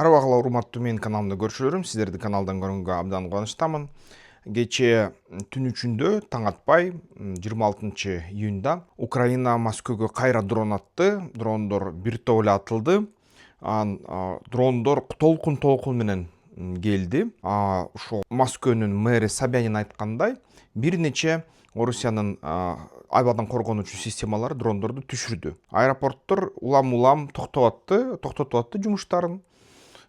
Карабагыла урматтуу менин каналымда көрүүчүлөрүм, сиздерди каналдан көргөнгө абдан кубанычтамын. Кечээ түн үчүндө таң атпай 26-июнда Украина Москвага кайра дрон атты. Дрондор бир топ эле атылды. Дрондор толкун менен келди. Ошо Москванын мэри Собянин айткандай, бир нече Орусиянын абадан коргонуучу системалары дрондорду түшүрдү. Аэропорттор улам токтотуп атты жумуштарын.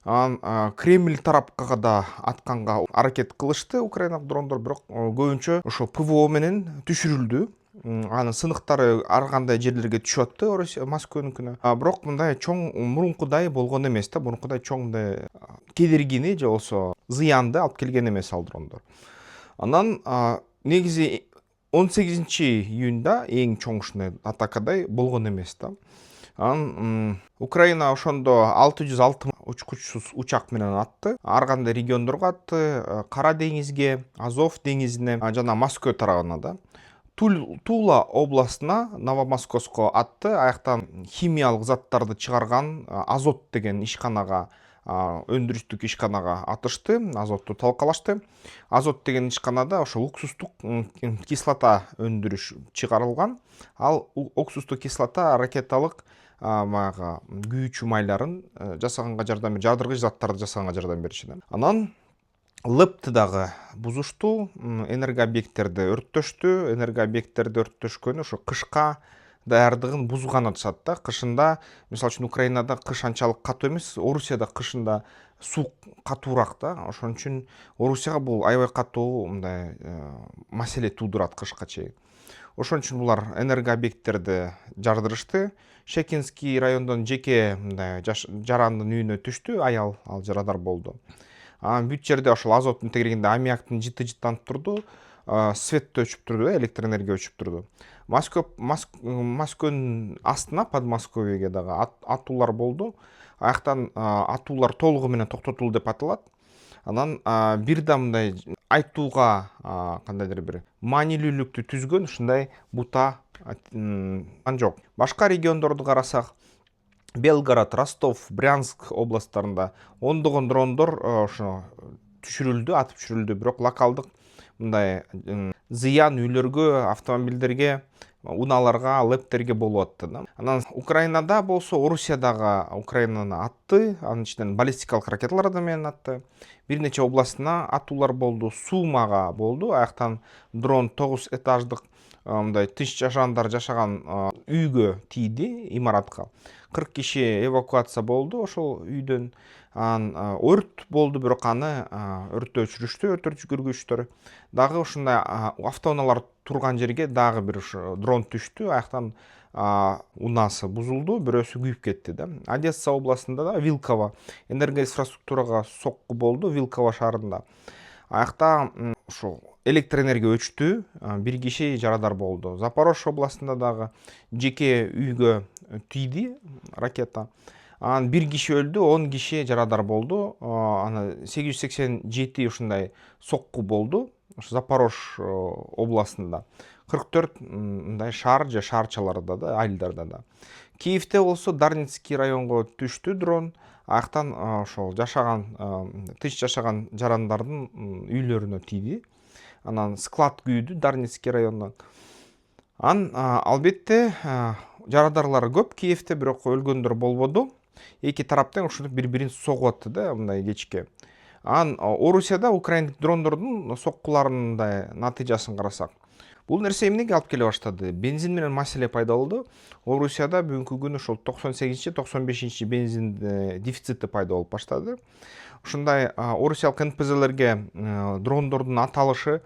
Кремль тарапка да атканга аракет кылышты украинак дрондор, бирок көбүнчө ошо ПВО менен түшүрүлдү. Анын сыныктары ар кандай жерлерге түшүп атты Орусия Москваныкына. Бирок мындай чоң мурункудай болгон эмес да. Мурункудай чоң мындай кедергини же болбосо зыянды алып келген эмес ал дрондор. Анан негизи 18-июнда эң чоң ушундай атакадай болгон эмес да. Украина ошондо 606 учкучсуз учак менен атты. Ар кандай региондорго атты, Кара деңизге, Азов деңизине жана Москва тарабына да. Тула областына, Новомосковско атты. Аяктан химиялык заттарды чыгарган Азот деген ишканага, өндүрүштүк ишканага атышты, азотту талкалашты. Азот деген ишканада ошо уксустук кислота өндүрүш чыгарылган. Ал уксустук кислота ракеталык күйүүчү майларын жасаганга жардам берет, жардыргыч заттарды жасаганга жардам беришет. Анан ЛЭПТи дагы бузушту, энергообъекттерди өрттөштү. Энергообъекттерди өрттөшкөнү ошо кышка даярдыгын бузган атышат да. Кышында, мисалы үчүн Украинада кыш анчалык катуу эмес, Орусияда кышында суу катуураак да. Ошон үчүн Орусияга бул аябай катуу мындай маселе туудурат кышка чейин. Ошон үчүн булар энергообъекттерди жардырышты. Шекинский райондон жеке мындай жарандын үйүнө түштү, аял, ал жарадар болду. Бүт жерде ошол азоттун тегерегинде аммиактын жыты-жыттанып турду, свет өчүп турду, электр энергия өчүп турду. Москванын астына, Подмосковьеге дагы атуулар болду. Аяктан атуулар толугу менен токтотулду деп аталат. Анан бир да мындай айтууга кандайдыр бир маанилүүлүктү түзгөн ушундай бута жок. Башка региондорду карасак, Белгород, Ростов, Брянск областтарында ондогон дрондор ошо түшүрүлдү, атып түшүрүлдү, бирок локалдык мындай зыян үйлөргө, автомобилдерге, унааларга, ЛЭПтерге болуп атты да. Анан Украинада болсо, Орусиядагы Украинаны атты, анын ичинен баллистикалык ракеталар менен атты. Бир нече областына атуулар болду, Сумага болду. Аяктан дрон 9 этаждык мындай тынч жашагандар жашаган үйгө тийди, имаратка. 40 киши эвакуация болду ошол үйдөн. Өрт болду, бирок аны өрттү өчүрүштү, өрт өчүргүчтөр. Дагы ушундай автоунаалар турган жерге дагы бир дрон түштү. Аяктан унасы бузулду, бирөөсү күйүп кетти да. Одесса областында да Вилково энергоинфраструктурага сокку болду, Вилково шаарында. Аякта ошол электр энергия өчтү, бир киши жарадар болду. Запорожье областында дагы жеке үйгө тийди ракета. Бир киши өлдү, 10 киши жарадар болду. 887 ушундай сокку болду. Ошо Запорожье областында. 44 мындай шаар же шаарчаларда да, айылдарда да. Киевте болсо Дарницкий районго түштү дрон. Аяктан ошол жашаган, тынч жашаган жарандардын үйлөрүнө тийди. Анан склад күйдү Дарницкий районунан. Албетте жарадарлар көп Киевте, бирок өлгөндөр болбоду. Эки тараптан ушинтип бири-бирин согуп атты да, мындай кечке. Орусияда украиндик дрондордун соккуларынын натыйжасын карасак, бул нерсе эмнеге алып келе баштады? Бензин менен маселе пайда болду. Орусияда бүгүнкү күнү ошол 98-95 бензин дефицити пайда болуп баштады. Ушундай орусиялык НПЗлерге дрондордун атылышы,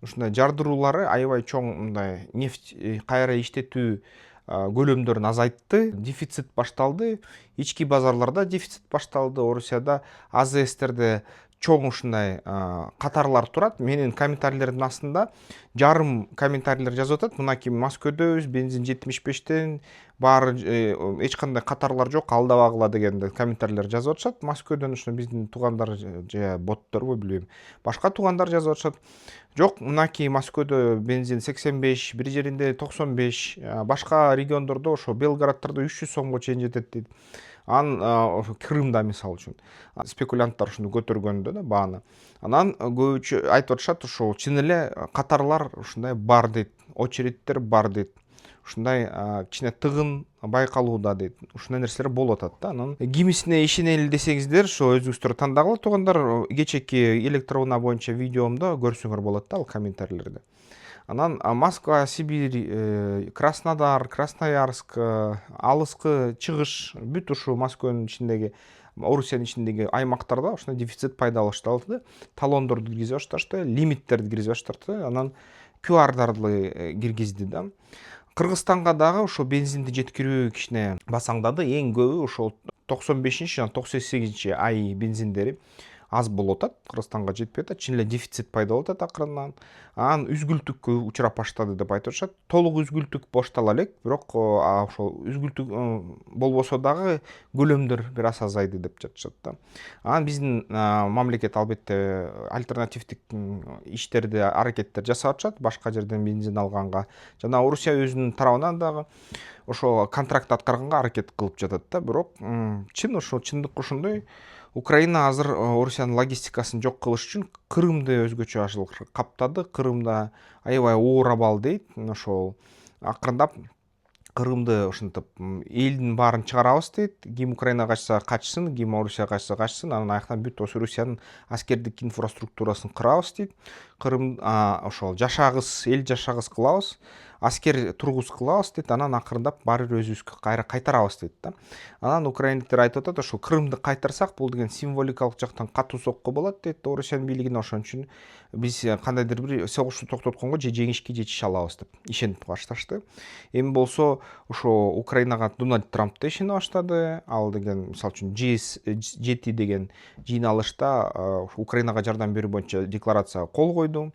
ушундай жардыруулары аябай чоң мындай нефть кайра иштетүү көлөмдөрүн азайтты. Дефицит башталды. Ички базарларда дефицит башталды. Орусияда АЗСтерде чоң ушундай катарлар турат. Менин комментарийлердин астында жарым комментарийлер жазып атат. Мынакей Москвадөбүз, бензин 75тен, баары эч кандай катарлар жок, алдабагыла деген комментарийлер жазып атышат. Москвадан ушуну биздин туугандар же ботторбу билбейм. Башка туугандар жазып атышат. Жок, мынакей Москвада бензин 85, бир жеринде 95, башка региондордо ошо Белгороддордо 300 сомго чейин жетет дейт. ошо Крымда мисалы үчүн спекулянттар ушуну көтөргөндө да бааны. Анан көбүчө айтып атышат, ошол чын эле катарлар ушундай бар дейт, очередтер бар дейт. Ушундай кичине тыгын байкалууда дейт. Ушундай нерселер болуп атат да. Анан кимисине ишенели десеңиздер, ошо өзүңүздөр тандагыла туугандар, кечээки электроунаа боюнча видеомдо көрсөңөр болот да ал комментарийлерди. Анан Москва, Сибирь, Краснодар, Красноярск, алыскы чыгыш бүт ушу Москванын ичиндеги, Орусиянын ичиндеги аймактарда ушундай дефицит пайда башталды. Талондорду киргизе башташты, лимиттерди киргизе башташты, анан QR'дарды киргизди да. Кыргызстанга дагы ошо бензинди жеткирүү кичине басаңдады. Эң көбү ошол 95 жана 98 ай бензиндери аз болуп атат, Кыргызстанга жетпей атат, чын эле дефицит пайда болуп атат акырындан. Анан үзгүлтүккө учурап баштады деп айтып атышат. Толук үзгүлтүк боштола элек, бирок ошол үзгүлтүк болбосо дагы көлөмдөр бир аз азайды деп жатышат да. Анан биздин мамлекет албетте альтернативдик иштерди, аракеттер жасап атышат, башка жерден бензин алганга жана Орусия өзүнүн тарабынан дагы ошо контракт аткарганга аракет кылып жатат да. Бирок чындык ошондой. Украина азыр Орусиянын логистикасын жок кылыш үчүн Крымды өзгөчө ашыл каптады. Крымда аябай оор абал дейт. Ошол акырындап Крымды ушинтип элдин баарын чыгарабыз дейт. Ким Украинага качса качсын, ким Орусияга качса качсын, анан аяктан бүт Орусиянын аскердик инфраструктурасын кырабыз дейт. Крым ошол жашагыс, эл жашагыс кылабыз, аскер тургус кылабыз дейт. Анан акырындап баары бир өзүбүзгө кайра кайтарабыз дейт да. Анан украиндиктер айтып атат, ошол Крымды кайтарсак, бул деген символикалык жактан катуу сокку болот дейт Орусиянын бийлигине. Ошон үчүн биз кандайдыр бир согушту токтотконго же жеңишке жетише алабыз деп ишенип башташты. Эми болсо ошо Украинага Дональд Трамп да ишене баштады. Ал деген мисалы үчүн G7 деген жыйналышта Украинага жардам берүү боюнча декларацияга кол койду.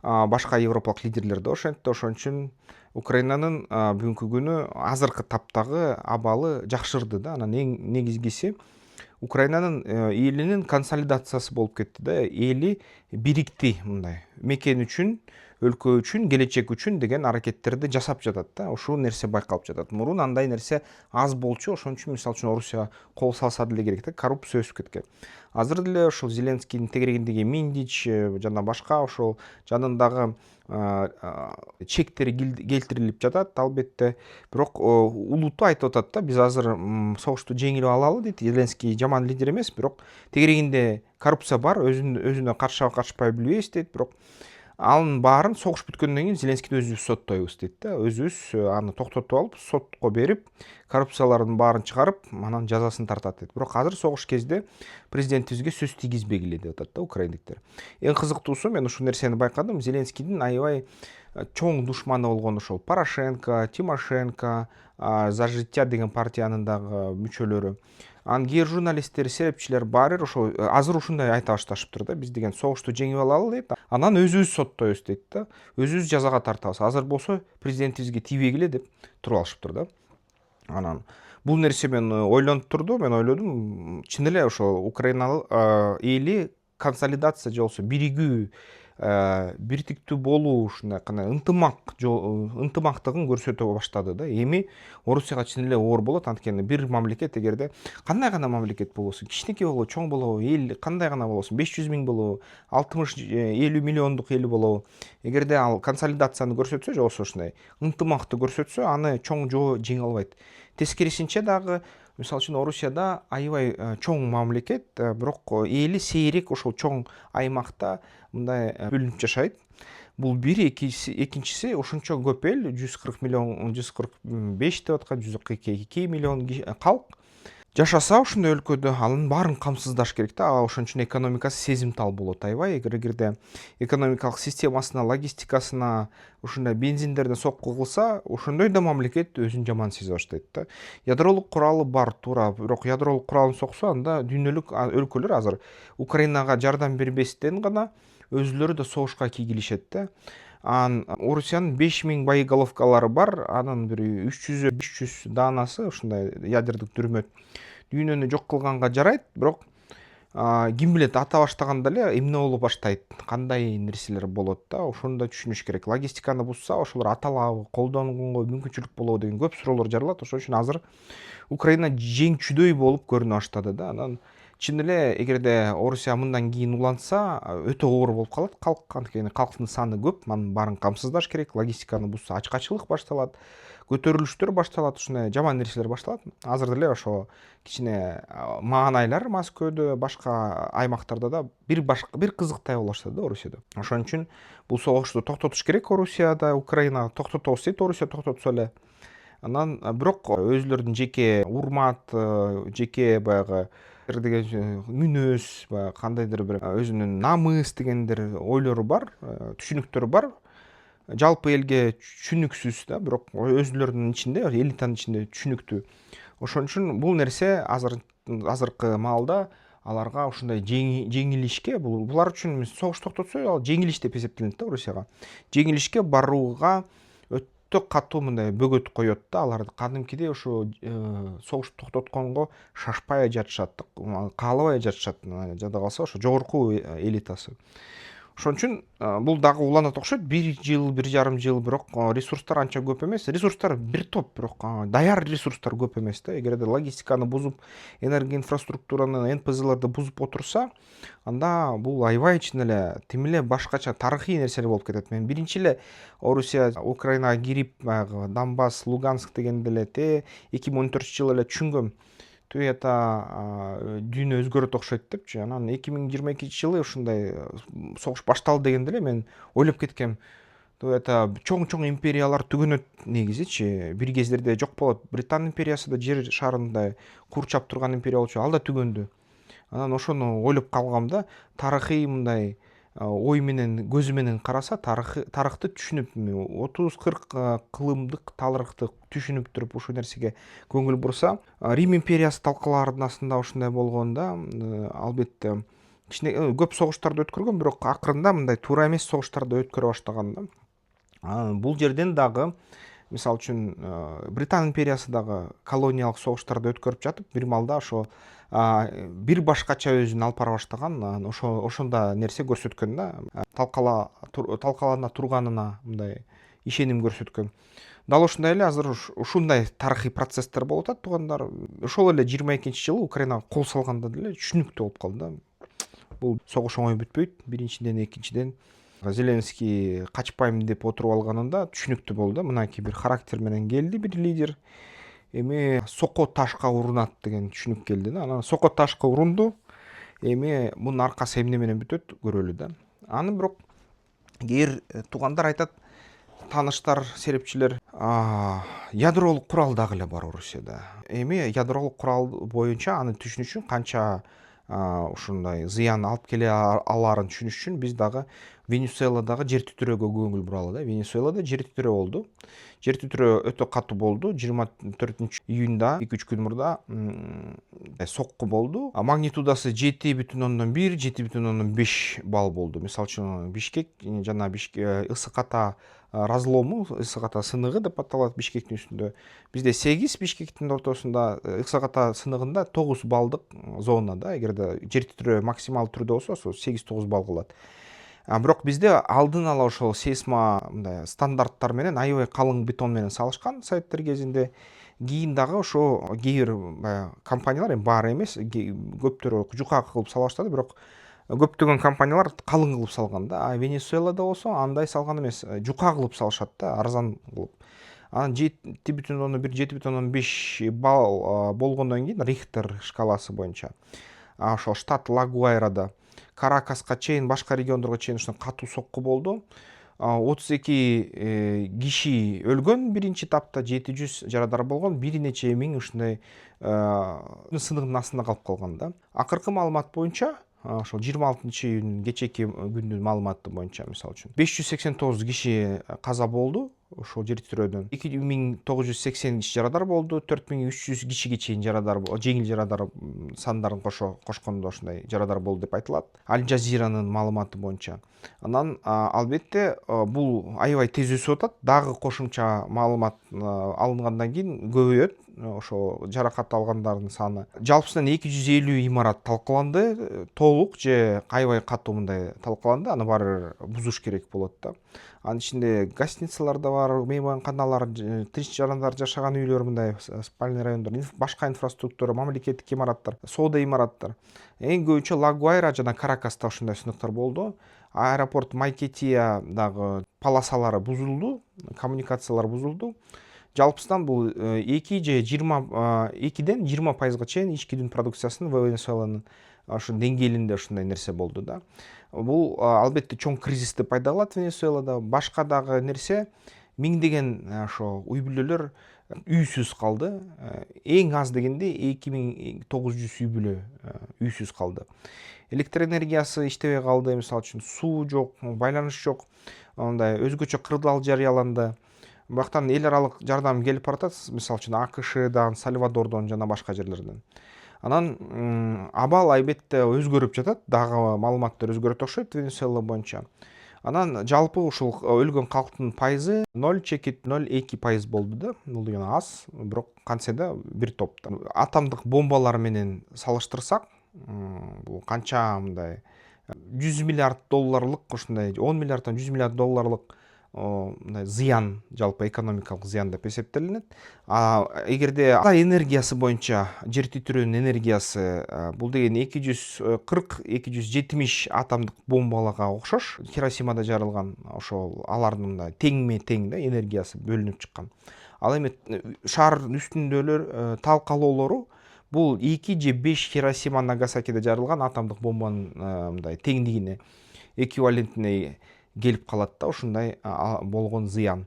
Башка европалык лидерлер да ошентти. Ошон үчүн Украинанын бүгүнкү күнү азыркы таптагы абалы жакшырды да. Анан эң негизгиси Украинанын элинин консолидациясы болуп кетти да. Эли бирикти, мындай мекен үчүн, өлкө үчүн, келечек үчүн деген аракеттерди жасап жатат да. Ушул нерсе байкалып жатат. Мурун андай нерсе аз болчу. Ошон үчүн мисалы үчүн Орусия кол салса деле керек да, коррупция өсүп кеткен. Азыр деле ошол Зеленскийдин тегерегиндеги Миндич жана башка ошол жанындагы чектери келтирилип жатат албетте. Бирок улуту айтып атат да, биз азыр согушту жеңип алалы дейт. Зеленский жаман лидер эмес, бирок тегерегинде коррупция бар, өзүнө каршыга каршыбай билбейбиз дейт. Бирок анын баарын согуш бүткөндөн кийин Зеленскийди өзүбүз соттойбуз дейт да. Өзүбүз аны токтотуп алып, сотко берип, коррупциялардын баарын чыгарып, анан жазасын тартат дейт. Бирок азыр согуш кезде президентибизге сөз тийгизбегиле деп атат да украиндиктер. Эң кызыктуусу, мен ушул нерсени байкадым. Зеленскийдин аябай чоң душманы болгон ошол Порошенко, Тимошенко, За життя деген партиянын дагы мүчөлөрү. Анан кээ журналисттер, серепчилер баары ошо азыр ушундай айта башташыптыр да. Биз деген согушту жеңип алалы дейт. Анан өзүбүз соттойбуз дейт да. Өзүбүз жазага тартабыз. Азыр болсо президентибизге тийбегиле деп туруп алышыптыр да. Анан бул нерсе мени ойлонуп турду. Мен ойлодум, чын эле ошо Украина эли консолидация же болбосо биригүү, биртиктүү болуу, ушундай кандай ынтымактыгын көрсөтө баштады да. Эми Орусияга чын эле оор болот. Анткени бир мамлекет эгерде кандай гана мамлекет болбосун, кичинекей болобу, чоң болобу, эл кандай гана болбосун, 500 миң болобу, 60-50 миллиондук эли болобу, эгерде ал консолидацияны көрсөтсө, же болбосо ушундай ынтымакты көрсөтсө, аны чоң жоо жеңе албайт. Тескерисинче дагы, мисалы үчүн Орусияда аябай чоң мамлекет, бирок эли сейрек ошол чоң аймакта мындай бөлүнүп жашайт. Бул бир, экинчиси ошончо көп эл, 140 миллион, 145 деп аткан, 142 миллион калк жашаса ушундай өлкөдө, анын баарын камсыздаш керек да. Ошон үчүн экономикасы сезимтал болот аябай. Эгерде экономикалык системасына, логистикасына ушундай бензиндерден сокку кылса, ошондой да мамлекет өзүн жаман сезе баштайт да. Ядролук куралы бар, туура, бирок ядролук куралын соксо, анда дүйнөлүк өлкөлөр азыр Украинага жардам бербестен гана өзүлөрү да согушка кийгилишет да. Анан Орусиянын 5000 боеголовкалары бар, анын бир 300-500 даанасы ушундай ядердик дүрмөт дүйнөнү жок кылганга жарайт, бирок ким билет ата баштаганда эле эмне боло баштайт, кандай нерселер болот да, ошону да түшүнүш керек. Логистиканы бузса ошолор аталабы, колдонгонго мүмкүнчүлүк болобу деген көп суроолор жаралат. Ошон үчүн азыр Украина жеңчүдөй болуп көрүнө баштады да. Анан чын эле эгерде Орусия мындан кийин уланса, өтө оор болуп калат калк, анткени калктын саны көп, анын баарын камсыздаш керек. Логистиканы бузса ачкачылык башталат, көтөрүлүштөр башталат, ушундай жаман нерселер башталат. Азыр деле ошо кичине маанайлар Москвада, башка аймактарда да бир кызыктай боло баштады да Орусияда. Ошон үчүн бул согушту токтотуш керек Орусияда, Украина токтотобуз дейт, Орусия токтотсо эле. Анан бирок өзүлөрүнүн жеке урмат, жеке баягы деген мүнөз, баягы кандайдыр бир өзүнүн намыс дегендер ойлору бар, түшүнүктөрү бар. Жалпы элге түшүнүксүз да, бирок өзүлөрүнүн ичинде, элитанын ичинде түшүнүктүү. Ошон үчүн бул нерсе азыркы маалда аларга ушундай жеңилишке, булар үчүн согуш токтотсо ал жеңилиш деп эсептелинет да Орусияга. Жеңилишке барууга өтө катуу мындай бөгөт коет да. Алар кадимкидей ошо согуш токтотконго шашпай жатышат, каалабай жатышат. Жада калса ошо жогорку элитасы. Ошон үчүн бул дагы уланат окшойт. 1 жыл, 1,5 жыл, бирок ресурстар анча көп эмес. Ресурстар бир топ, бирок даяр ресурстар көп эмес да. Эгерде логистиканы бузуп, энергия инфраструктураны, НПЗларды бузуп отурса, анда бул аябай чын эле тим эле башкача тарыхый нерселер болуп кетет. Мен биринчи эле Орусия Украинага кирип, баягы Донбасс, Луганск дегенде эле 2014-жылы эле түшүнгөм. Туята дүйнө өзгөрөт окшойт депчи. Анан 2022-жылы ушундай согуш башталды дегенде эле мен ойлоп кеткем. Туята чоң империялар түгөнөт негизичи. Бир кездерде жок болот. Британ империясы да жер шарында курчап турган империя болчу, ал да түгөндү. Анан ошону ойлоп калгам да, тарыхый мындай ой менен, көзү менен караса, тарыхты түшүнүп, 30-40 кылымдык тарыхты түшүнүп туруп ушул нерсеге көңүл бурса, Рим империясы талкаларында ушундай болгондо, албетте кичине көп согуштарды өткөргөн, бирок акырында мындай туура эмес согуштарды өткөрө баштаган да. Бул жерден дагы мисалы үчүн Британ империясы дагы колониялык согуштарды өткөрүп жатып, бир маалда ошо бир башкача өзүн алып бара баштаган, ошондо нерсе көрсөткөн да, талкалана турганына мындай ишеним көрсөткөн. Дал ушундай эле азыр ушундай тарыхый процесстер болуп атат, туугандар. Ошол эле 22-жылы Украинага кол салганда деле түшүнүктүү болуп калды да. Бул согуш оңой бүтпөйт. Биринчиден, экинчиден Зеленский качпайм деп отуруп алганында түшүнүктүү болду. Мынакей бир характер менен келди бир лидер. Эми сокко ташка урунат деген түшүнүк келди да. Анан сокко ташка урунду. Эми мунун аркасы эмне менен бүтөт көрөлү да. Аны бирок кээ туугандар айтат, тааныштар, серепчилер, ядролук курал дагы эле бар Орусияда. Эми ядролук курал боюнча аны түшүнүш үчүн канча ушундай зыян алып келе алаарын түшүнүш үчүн биз дагы Венесуэладагы жер титирөөгө көңүл буралы да. Венесуэлада жер титирөө болду. Жер титирөө өтө катуу болду. 24-июнда 2-3 күн мурда сокку болду. Магнитудасы 7,1, 7,5 балл болду. Мисалы үчүн Бишкек жана ысык ата разлому, ысык ата сыныгы деп аталат Бишкектин үстүндө. Бизде 8, Бишкектин ортосунда, ысык ата сыныгында 9 баллдык зона да. Эгерде жер титирөө максималдуу түрдө болсо, 8-9 балл кылат. Бирок бизде алдын ала ошол сейсма мындай стандарттар менен аябай калың бетон менен салышкан советтер кезинде. Кийин дагы ошо кээ бир компаниялар, эми баары эмес, көптөрү жука кылып сала баштады, бирок көптөгөн компаниялар калың кылып салган да. Венесуэлада болсо андай салган эмес, жука кылып салышат да, арзан кылып. Анан 7,1, 7,5 балл болгондон кийин Рихтер шкаласы боюнча ошол штат Ла-Гуайрада, Каракаска чейин, башка региондорго чейин ушундай катуу сокку болду. 32 киши өлгөн биринчи этапта, 700 жарадар болгон, бир нече миң ушундай сыныгынын астында калып калган да. Акыркы маалымат боюнча, ошол 26-июнь кечеки күндүн маалыматы боюнча, мисалы үчүн 589 киши каза болду ошол жер титирөөдөн. 2980 киши жарадар болду, 4300 кишиге чейин жарадар, жеңил жарадар сандарын кошкондо ошондой жарадар болду деп айтылат. Аль Жазиранын маалыматы боюнча. Анан албетте бул аябай тез өсүп атат. Дагы кошумча маалымат алынгандан кийин көбөйөт. ошо жаракат алгандардын саны жалпысынан 250 имарат талкаланды, толук же аябай катуу мындай талкаланды, аны баары бир бузуш керек болот да. Анын ичинде гостиницалар да бар, мейманканалар, тынч жарандар жашаган үйлөр, мындай спальный райондор, башка инфраструктура, мамлекеттик имараттар, соода имараттар. Эң көбүнчө Ла-Гуайра жана Каракаста ушундай сыноктор болду. Аэропорт Майкетия дагы полосалары бузулду, коммуникациялар бузулду. Жалпысынан бул 2 же 22ден 20%га чейин ички дүң продукциясынын Венесуэланын ошо деңгээлинде ушундай нерсе болду да. Бул албетте чоң кризисти пайда кылат Венесуэлада. Башка дагы нерсе, миңдеген ошо үй бүлөлөр үйсүз калды. Эң аз дегенде 2900 үй бүлө үйсүз калды. Электр энергиясы иштебей калды, мисалы үчүн суу жок, байланыш жок, мындай өзгөчө кырдаал жарыяланды. Бактан эл аралык жардам келип баратат, мисалы үчүн АКШдан, Сальвадордон жана башка жерлерден. Анан абал албетте өзгөрүп жатат, дагы маалыматтар өзгөрөт окшойт Венесуэла боюнча. Анан жалпы ушул өлгөн калктын пайызы 0,02% болду да. Бул деген аз, бирок кантсе да бир топта. Атомдук бомбалар менен салыштырсак, бул канча мындай 100 миллиард долларлык, ушундай 10 миллиарддан 100 миллиард долларлык мындай зыян, жалпы экономикалык зыян деп эсептелинет. Эгерде ата энергиясы боюнча жер титирөөнүн энергиясы бул деген 240-270 атомдук бомбаларга окшош. Хиросимада жарылган ошол алардын мындай теңме тең да энергиясы бөлүнүп чыккан. Ал эми шаардын үстүндөлөр талкалоолору бул 2 же 5 Хиросима Нагасакиде жарылган атомдук бомбанын мындай теңдигине, эквивалентине келип калат да, ушундай болгон зыян.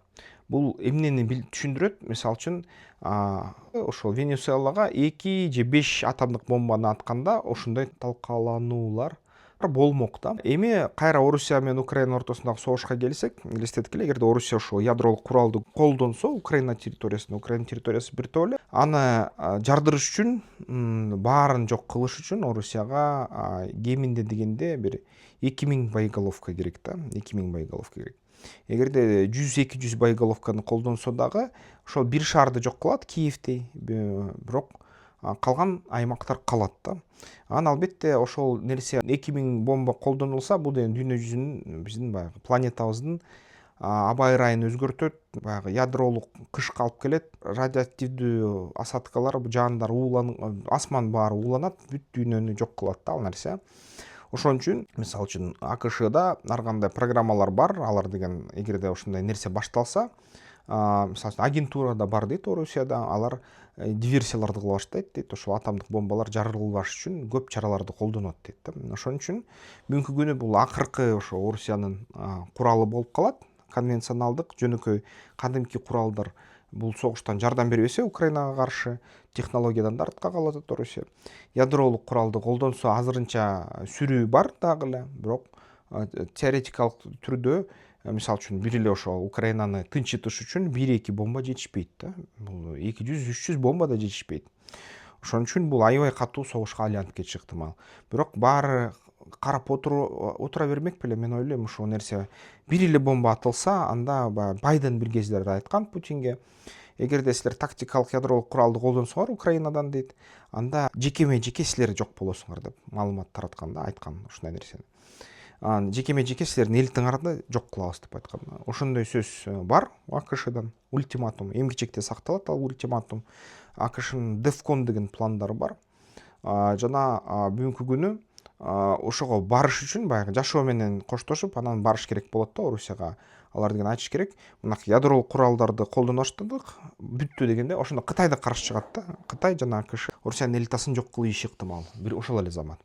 Бул эмнени түшүндүрөт? Мисалы үчүн, ошол Венесуэлага 2 же 5 атомдук бомбаны атканда ошондой талкалануулар болмок да. Эми кайра Орусия менен Украина ортосундагы согушка келсек, элестеткиле, эгерде Орусия ошол ядролук куралды колдонсо Украина территориясы биртип эле, аны жардырыш үчүн, баарын жок кылыш үчүн Орусияга кеминде дегенде бир 2000 боеголовка керек да, 2000 боеголовка керек. Эгерде 100-200 боеголовканы колдонсо дагы ошол бир шаарды жок кылат, Киевти, бирок калган аймактар калат да. Анан албетте ошол нерсе 2000 бомба колдонулса, бул деген дүйнө жүзүнүн, биздин баягы планетабыздын аба ырайын өзгөртөт, баягы ядролук кышка алып келет, радиоактивдүү осадкалар, жаандар асман баары ууланат, бүт дүйнөнү жок кылат да ал нерсе. Ошон үчүн, мисалы үчүн, АКШда ар кандай программалар бар, алар деген эгерде ошондой нерсе башталса, мисалы үчүн агентурада бар дейт Орусияда, алар диверсияларды кыла баштайт дейт, ошол атомдук бомбалар жарылбаш үчүн көп чараларды колдонот дейт да. Ошон үчүн бүгүнкү күнү бул акыркы ошо Орусиянын куралы болуп калат, конвенционалдык, жөнөкөй кадимки куралдар. Бул согуштан жардам бербесе Украинага каршы, технологиядан да артка калып атат Орусия. Ядролук куралды колдонсо азырынча сүрүү бар дагы эле, бирок теоретикалык түрдө, мисалы үчүн, бир эле ошол Украинаны тынчытыш үчүн 1-2 бомба жетишпейт да. Бул 200-300 бомба да жетишпейт. Ошон үчүн бул аябай катуу согушка айланып кетиши ыктымал. Бирок баары карап отура бермек беле, мен ойлойм ушул нерсе. Бир эле бомба атылса, анда Байден бир кездерде айткан Путинге, эгерде силер тактикалык ядролук куралды колдонсоңор Украинадан дейт, анда жекеме-жеке силер жок болосуңар деп маалымат таратканда айткан ушундай нерсени. Жекеме-жеке силердин элитиңарды жок кылабыз деп айткан. Ошондой сөз бар АКШдан, ультиматум, эмгичекте сакталат ал ультиматум. АКШнын Дефкон деген пландары бар. Жана бүгүнкү күнү ошого барыш үчүн баягы жашоо менен коштошуп, анан барыш керек болот да Орусияга. Алар деген айтыш керек, мынакы ядролук куралдарды колдоно баштадык, бүттү дегенде, ошондо Кытай да каршы чыгат да. Кытай жана АКШ Орусиянын элитасын жок кылышы ыктымал. Бир ошол эле замат.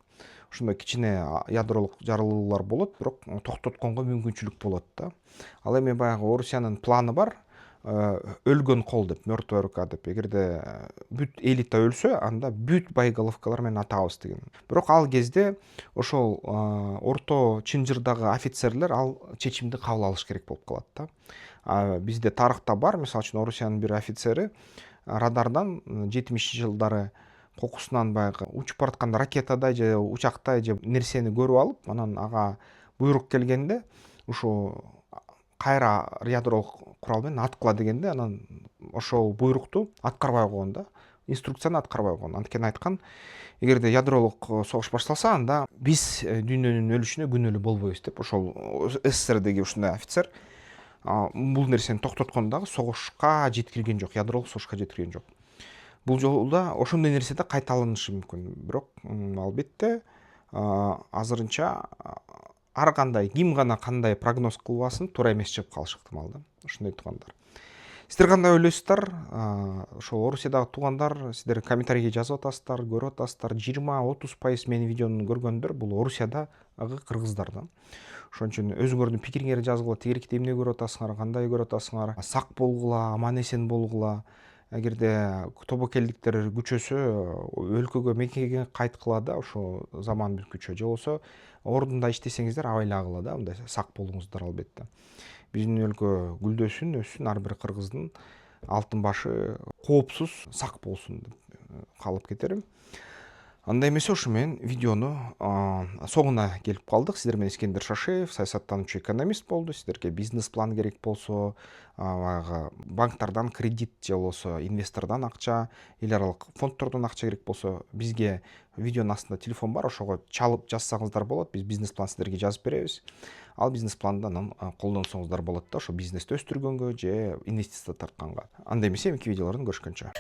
Ошондой кичине ядролук жарылуулар болот, бирок токтотконго мүмкүнчүлүк болот да. Ал эми баягы Орусиянын планы бар, өлгөн кол деп, мертвая рука деп. Эгерде бүт элита өлсө, анда бүт боеголовкалар менен атабыз деген. Бирок ал кезде ошол орто чынжырдагы офицерлер ал чечимди кабыл алыш керек болуп калат да. Бизде тарыхта бар, мисалы үчүн, Орусиянын бир офицери радардан 70-жылдары кокусунан баягы учуп баратканда ракетадай же учактай же нерсени көрүп алып, анан ага буйрук келгенде ушу кайра ядролук курал менен аткыла дегенде, анан ошол буйрукту аткарбай койгон да, инструкцияны аткарбай койгон. Анткени айткан, эгерде ядролук согуш башталса, анда биз дүйнөнүн өлүшүнө күнөөлүү болбойбуз деп ошол СССРдеги ушундай офицер бул нерсени токтоткон дагы согушка жеткирген жок, ядролук согушка жеткирген жок. Бул жолу да ошондой нерсе да кайталанышы мүмкүн. Бирок албетте азырынча ар кандай ким гана кандай прогноз кылбасын туура эмес чыгып калышы ыктымал да. Ошондой туугандар. Сиздер кандай ойлойсуздар? Ошол Орусиядагы туугандар, сиздер комментарийге жазып атасыздар, көрүп атасыздар. 20-30% менин видеону көргөндөр бул Орусиядагы кыргыздар да. Ошон үчүн өзүңөрдүн пикириңерди жазгыла, тегеректе эмне көрүп атасыңар, кандай көрүп атасыңар, сак болгула, аман эсен болгула. Эгерде тобокелдиктер күчөсө, өлкөгө мекенге кайткыла да, ошо заман бүткүчө. Же болбосо ордунда иштесеңиздер абайлагыла да, мындай сак болуңуздар албетте. Биздин өлкө гүлдөсүн, өссүн, ар бир кыргыздын алтын башы коопсуз, сак болсун деп каалап кетерим. Анда эмесе ушу менен видеону соңуна келип калдык. Сиздер менен Искендер Шашеев, саясаттануучу экономист болду. Сиздерге бизнес план керек болсо, баягы банктардан кредит же болбосо инвестордон акча, эл аралык фонддордон акча керек болсо, бизге видеонун астында телефон бар, ошого чалып жазсаңыздар болот. Биз бизнес план сиздерге жазып беребиз. Ал бизнес планды анан колдонсоңуздар болот да, ошо бизнести өстүргөнгө же инвестиция тартканга. Анда эмесе эмки видеолордон көрүшкөнчө.